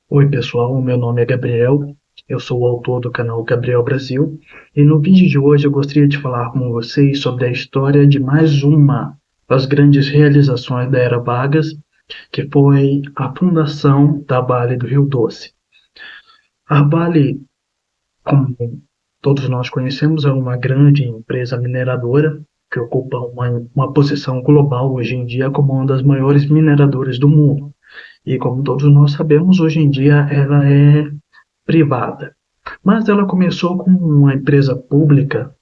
Oi, pessoal, meu nome é Gabriel, eu sou o autor do canal Gabriel Brasil e no vídeo de hoje eu gostaria de falar com vocês sobre a história de mais uma das grandes realizações da Era Vargas, que foi a fundação da Vale do Rio Doce. A Vale, como todos nós conhecemos, é uma grande empresa mineradora que ocupa uma posição global hoje em dia como uma das maiores mineradoras do mundo. E como todos nós sabemos, hoje em dia ela é privada. Mas ela começou como uma empresa pública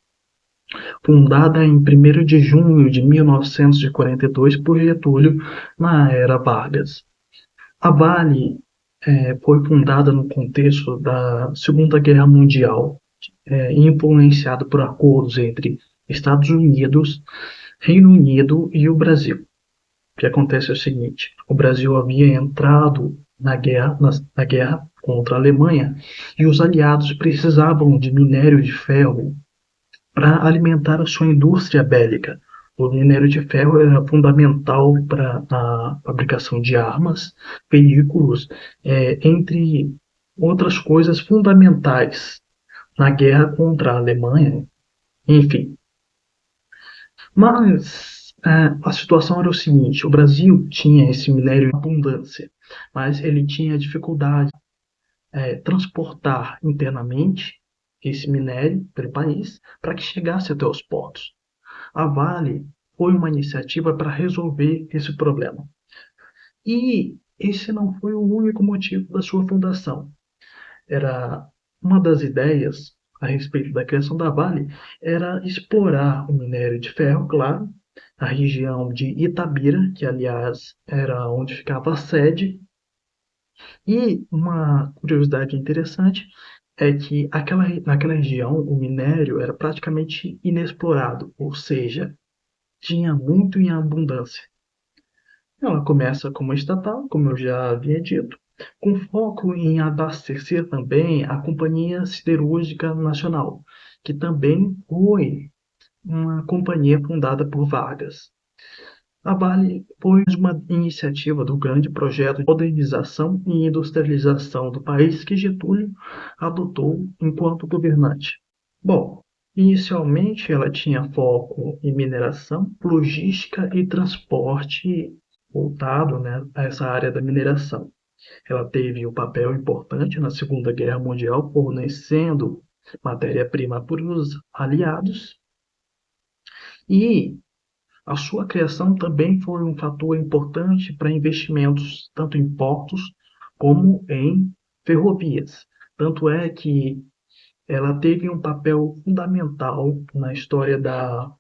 fundada em 1º de junho de 1942 por Getúlio, na era Vargas. A Vale foi fundada no contexto da Segunda Guerra Mundial, influenciado por acordos entre Estados Unidos, Reino Unido e o Brasil. O que acontece é o seguinte: o Brasil havia entrado na guerra contra a Alemanha e os aliados precisavam de minério de ferro para alimentar a sua indústria bélica. O minério de ferro era fundamental para a fabricação de armas, veículos, entre outras coisas fundamentais na guerra contra a Alemanha, enfim. Mas a situação era o seguinte: o Brasil tinha esse minério em abundância, mas ele tinha dificuldade transportar internamente esse minério pelo país para que chegasse até os portos. A Vale foi uma iniciativa para resolver esse problema. E esse não foi o único motivo da sua fundação. Era uma das ideias a respeito da criação da Vale era explorar o minério de ferro, claro, a região de Itabira, que aliás era onde ficava a sede. E uma curiosidade interessante é que naquela região o minério era praticamente inexplorado, ou seja, tinha muito em abundância. Ela começa como estatal, como eu já havia dito, com foco em abastecer também a Companhia Siderúrgica Nacional, que também foi uma companhia fundada por Vargas. A Vale foi uma iniciativa do grande projeto de modernização e industrialização do país que Getúlio adotou enquanto governante. Bom, inicialmente ela tinha foco em mineração, logística e transporte voltado, né, a essa área da mineração. Ela teve um papel importante na Segunda Guerra Mundial, fornecendo matéria-prima para os aliados, e a sua criação também foi um fator importante para investimentos tanto em portos como em ferrovias. Tanto é que ela teve um papel fundamental na história da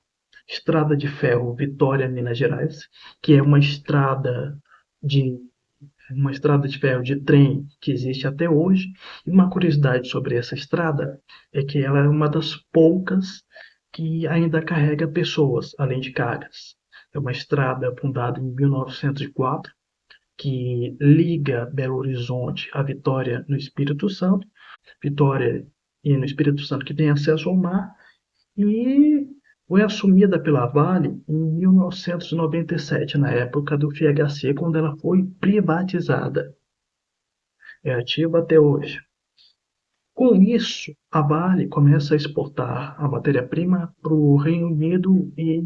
Estrada de Ferro Vitória, Minas Gerais, que é de uma estrada de ferro de trem que existe até hoje. E uma curiosidade sobre essa estrada é que ela é uma das poucas que ainda carrega pessoas, além de cargas. É uma estrada fundada em 1904, que liga Belo Horizonte a Vitória, no Espírito Santo. Vitória e no Espírito Santo, que tem acesso ao mar, e foi assumida pela Vale em 1997, na época do FHC, quando ela foi privatizada. É ativa até hoje. Com isso, a Vale começa a exportar a matéria-prima para o Reino Unido e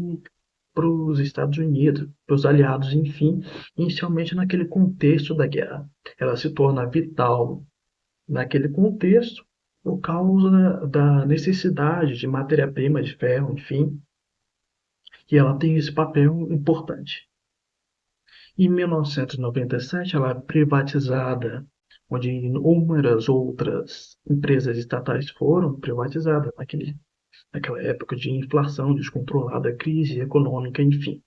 para os Estados Unidos, para os aliados, enfim, inicialmente naquele contexto da guerra. Ela se torna vital naquele contexto por causa da necessidade de matéria-prima, de ferro, enfim, e ela tem esse papel importante. Em 1997, ela é privatizada, onde inúmeras outras empresas estatais foram privatizadas naquela época de inflação descontrolada, crise econômica, enfim.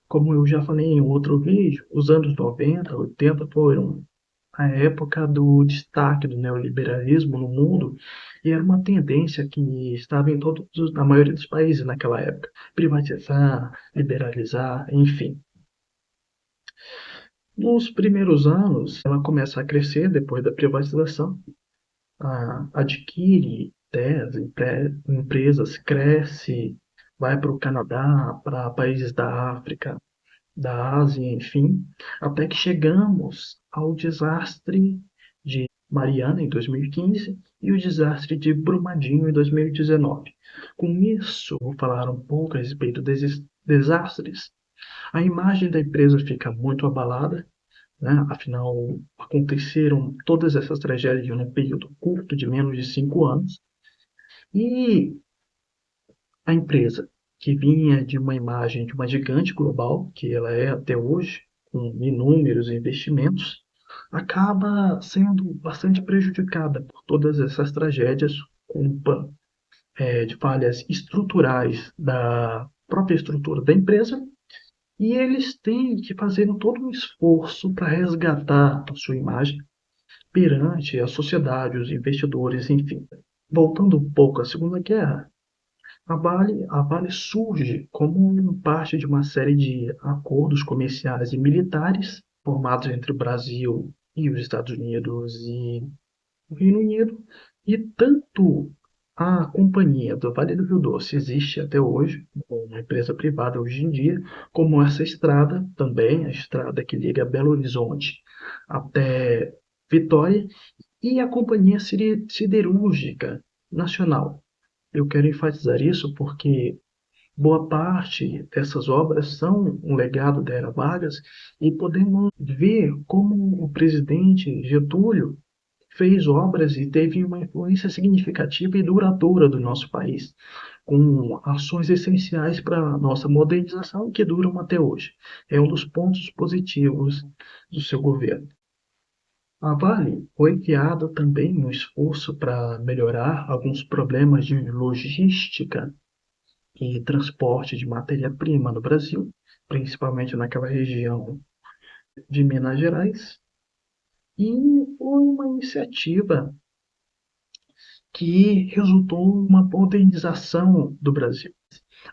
Como eu já falei em outro vídeo, os anos 90, 80 foram a época do destaque do neoliberalismo no mundo, e era uma tendência que estava na maioria dos países naquela época: privatizar, liberalizar, enfim. Nos primeiros anos, ela começa a crescer depois da privatização, adquire terras, empresas, cresce, vai para o Canadá, para países da África, da Ásia, enfim, até que chegamos ao desastre de Mariana, em 2015, e o desastre de Brumadinho, em 2019. Com isso, vou falar um pouco a respeito desses desastres. A imagem da empresa fica muito abalada, né? Afinal, aconteceram todas essas tragédias em um período curto de menos de 5 anos, e a empresa, que vinha de uma imagem de uma gigante global, que ela é até hoje, com inúmeros investimentos, acaba sendo bastante prejudicada por todas essas tragédias, culpa de falhas estruturais da própria estrutura da empresa, e eles têm que fazer todo um esforço para resgatar a sua imagem perante a sociedade, os investidores, enfim. Voltando um pouco à Segunda Guerra, a Vale surge como parte de uma série de acordos comerciais e militares formados entre o Brasil e os Estados Unidos e o Reino Unido, e tanto a companhia do Vale do Rio Doce existe até hoje, como uma empresa privada hoje em dia, como essa estrada também, a estrada que liga Belo Horizonte até Vitória, e a Companhia Siderúrgica Nacional. Eu quero enfatizar isso porque boa parte dessas obras são um legado da Era Vargas, e podemos ver como o presidente Getúlio fez obras e teve uma influência significativa e duradoura do nosso país, com ações essenciais para a nossa modernização que duram até hoje. É um dos pontos positivos do seu governo. A Vale foi criada também no esforço para melhorar alguns problemas de logística e transporte de matéria-prima no Brasil, principalmente naquela região de Minas Gerais, e foi uma iniciativa que resultou uma modernização do Brasil.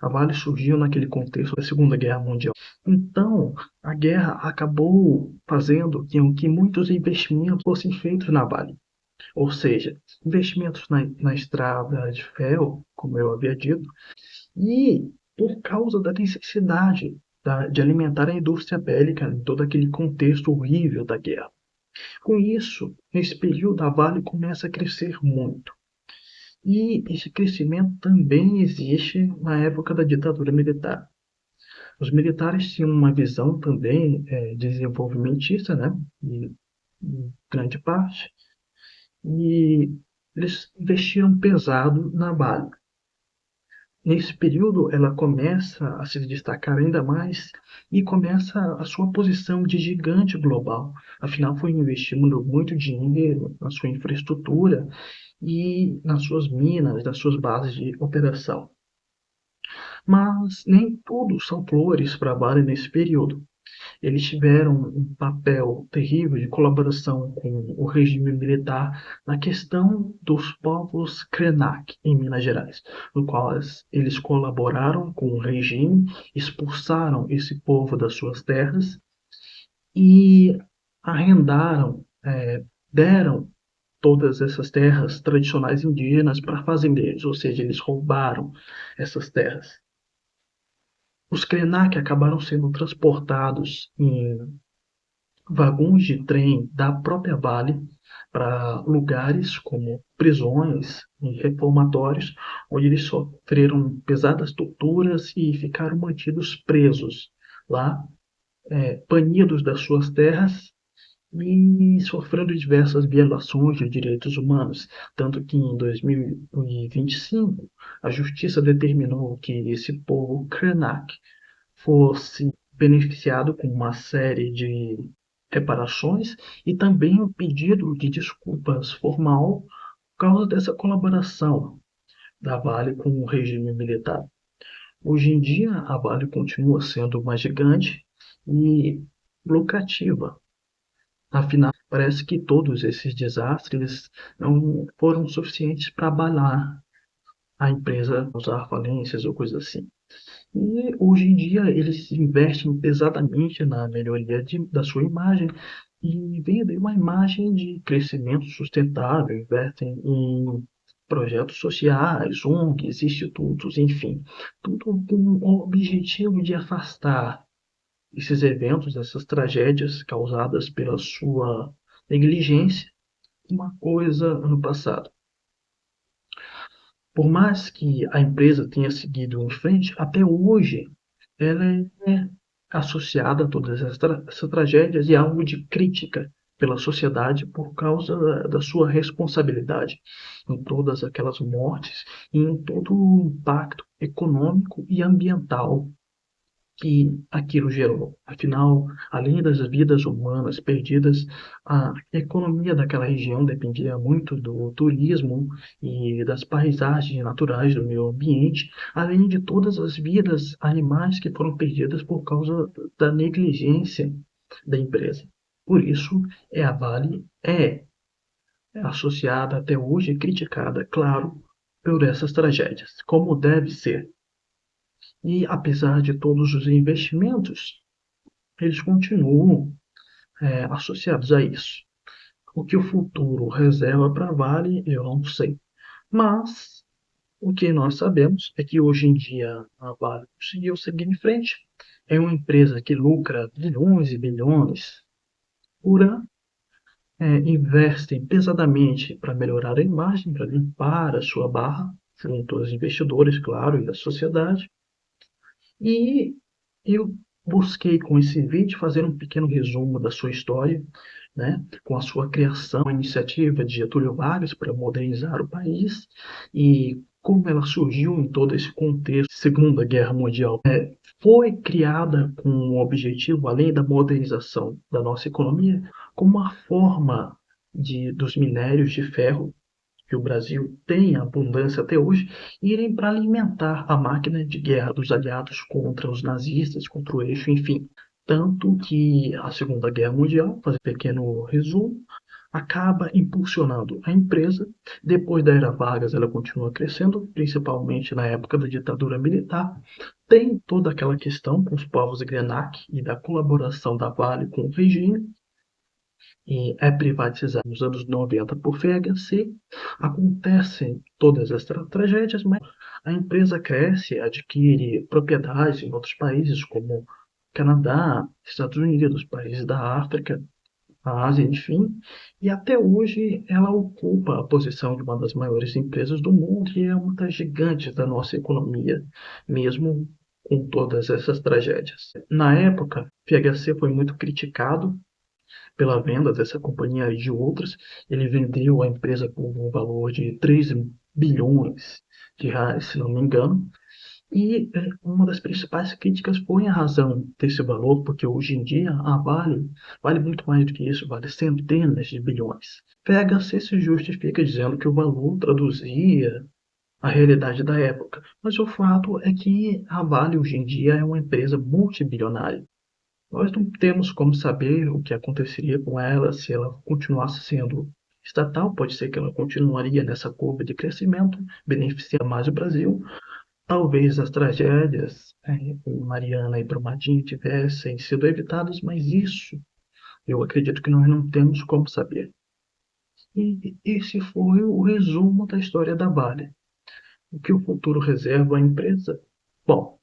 A Vale surgiu naquele contexto da Segunda Guerra Mundial. Então, a guerra acabou fazendo com que muitos investimentos fossem feitos na Vale. Ou seja, investimentos na estrada de ferro, como eu havia dito, e por causa da necessidade de alimentar a indústria bélica em todo aquele contexto horrível da guerra. Com isso, nesse período, a Vale começa a crescer muito. E esse crescimento também existe na época da ditadura militar. Os militares tinham uma visão também desenvolvimentista, né? Em grande parte, e eles investiram pesado na Vale. Nesse período, ela começa a se destacar ainda mais e começa a sua posição de gigante global. Afinal, foi investindo muito dinheiro na sua infraestrutura e nas suas minas, nas suas bases de operação. Mas nem tudo são flores para a Vale nesse período. Eles tiveram um papel terrível de colaboração com o regime militar na questão dos povos Krenak, em Minas Gerais, no qual eles colaboraram com o regime, expulsaram esse povo das suas terras e arrendaram, deram todas essas terras tradicionais indígenas para fazendeiros, ou seja, eles roubaram essas terras. Os Krenak acabaram sendo transportados em vagões de trem da própria Vale para lugares como prisões e reformatórios, onde eles sofreram pesadas torturas e ficaram mantidos presos lá, banidos das suas terras e sofrendo diversas violações de direitos humanos, tanto que em 2025 a justiça determinou que esse povo Krenak fosse beneficiado com uma série de reparações e também um pedido de desculpas formal por causa dessa colaboração da Vale com o regime militar. Hoje em dia, a Vale continua sendo uma gigante e lucrativa. Afinal, parece que todos esses desastres não foram suficientes para abalar a empresa, usar falências ou coisa assim. E hoje em dia eles investem pesadamente na melhoria da sua imagem e vendem uma imagem de crescimento sustentável, investem em projetos sociais, ONGs, institutos, enfim, tudo com o objetivo de afastar esses eventos, essas tragédias causadas pela sua negligência uma coisa no passado. Por mais que a empresa tenha seguido em frente, até hoje ela é associada a todas essas tragédias e alvo de crítica pela sociedade por causa da sua responsabilidade em todas aquelas mortes e em todo o impacto econômico e ambiental que aquilo gerou. Afinal, além das vidas humanas perdidas, a economia daquela região dependia muito do turismo e das paisagens naturais do meio ambiente, além de todas as vidas animais que foram perdidas por causa da negligência da empresa. Por isso, a Vale é associada até hoje e criticada, claro, por essas tragédias, como deve ser. E apesar de todos os investimentos, eles continuam associados a isso. O que o futuro reserva para a Vale, eu não sei. Mas o que nós sabemos é que hoje em dia a Vale conseguiu seguir em frente. É uma empresa que lucra bilhões e bilhões por ano, investem pesadamente para melhorar a imagem, para limpar a sua barra, junto aos investidores, claro, e à sociedade. E eu busquei com esse vídeo fazer um pequeno resumo da sua história, né, com a sua criação, a iniciativa de Getúlio Vargas para modernizar o país e como ela surgiu em todo esse contexto, Segunda Guerra Mundial. Foi criada com um objetivo, além da modernização da nossa economia, como uma forma dos minérios de ferro que o Brasil tem abundância até hoje, irem para alimentar a máquina de guerra dos aliados contra os nazistas, contra o eixo, enfim. Tanto que a Segunda Guerra Mundial, fazer um pequeno resumo, acaba impulsionando a empresa. Depois da Era Vargas, ela continua crescendo, principalmente na época da ditadura militar. Tem toda aquela questão com os povos Grenache e da colaboração da Vale com o regime, e é privatizado nos anos 90 por FHC. Acontecem todas essas tragédias, mas a empresa cresce, adquire propriedades em outros países como Canadá, Estados Unidos, países da África, a Ásia, enfim, e até hoje ela ocupa a posição de uma das maiores empresas do mundo e é uma das gigantes da nossa economia, mesmo com todas essas tragédias. Na época, FHC foi muito criticado pela venda dessa companhia e de outras. Ele vendeu a empresa por um valor de 3 bilhões de reais, se não me engano. E uma das principais críticas foi a razão desse valor, porque hoje em dia a vale muito mais do que isso, vale centenas de bilhões. PHC se justifica dizendo que o valor traduzia a realidade da época, mas o fato é que a Vale hoje em dia é uma empresa multibilionária. Nós não temos como saber o que aconteceria com ela se ela continuasse sendo estatal. Pode ser que ela continuaria nessa curva de crescimento, beneficiando mais o Brasil. Talvez as tragédias em Mariana e Brumadinho tivessem sido evitadas, mas isso eu acredito que nós não temos como saber. E esse foi o resumo da história da Vale. O que o futuro reserva à empresa? Bom,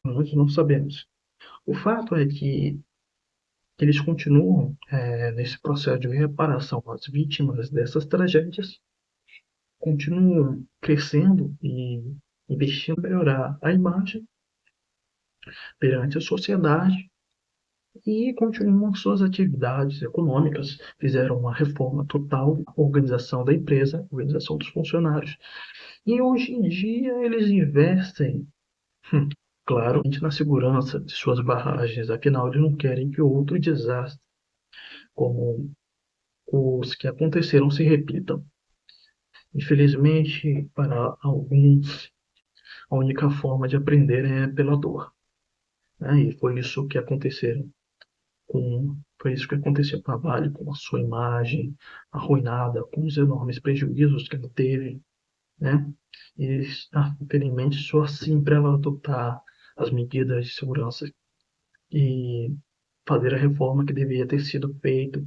nós não sabemos. O fato é que eles continuam nesse processo de reparação às vítimas dessas tragédias, continuam crescendo e investindo em melhorar a imagem perante a sociedade e continuam suas atividades econômicas, fizeram uma reforma total da organização da empresa, organização dos funcionários. E hoje em dia eles investem, claro, na segurança de suas barragens, afinal eles não querem que outro desastre, como os que aconteceram, se repitam. Infelizmente, para alguns, a única forma de aprender é pela dor, né? E foi isso que aconteceu com a Vale, com a sua imagem arruinada, com os enormes prejuízos que ela teve, né? E, infelizmente, só assim para ela adotar as medidas de segurança e fazer a reforma que deveria ter sido feita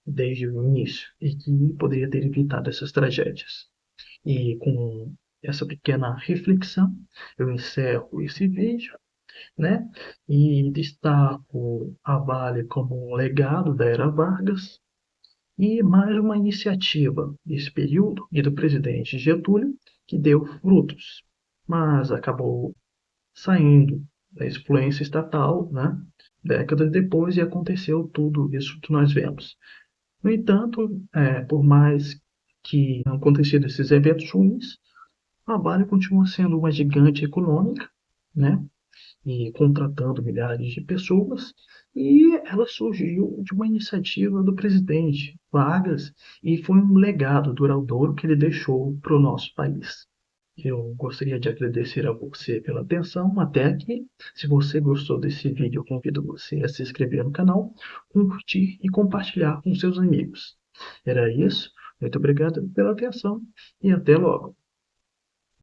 desde o início e que poderia ter evitado essas tragédias. E com essa pequena reflexão, eu encerro esse vídeo, né? E destaco a Vale como um legado da Era Vargas e mais uma iniciativa desse período e do presidente Getúlio que deu frutos, mas acabou saindo da influência estatal, né, décadas depois, e aconteceu tudo isso que nós vemos. No entanto, por mais que tenham acontecido esses eventos ruins, a Vale continua sendo uma gigante econômica, né, e contratando milhares de pessoas, e ela surgiu de uma iniciativa do presidente Vargas e foi um legado duradouro que ele deixou para o nosso país. Eu gostaria de agradecer a você pela atenção até aqui. Se você gostou desse vídeo, eu convido você a se inscrever no canal, curtir e compartilhar com seus amigos. Era isso. Muito obrigado pela atenção e até logo.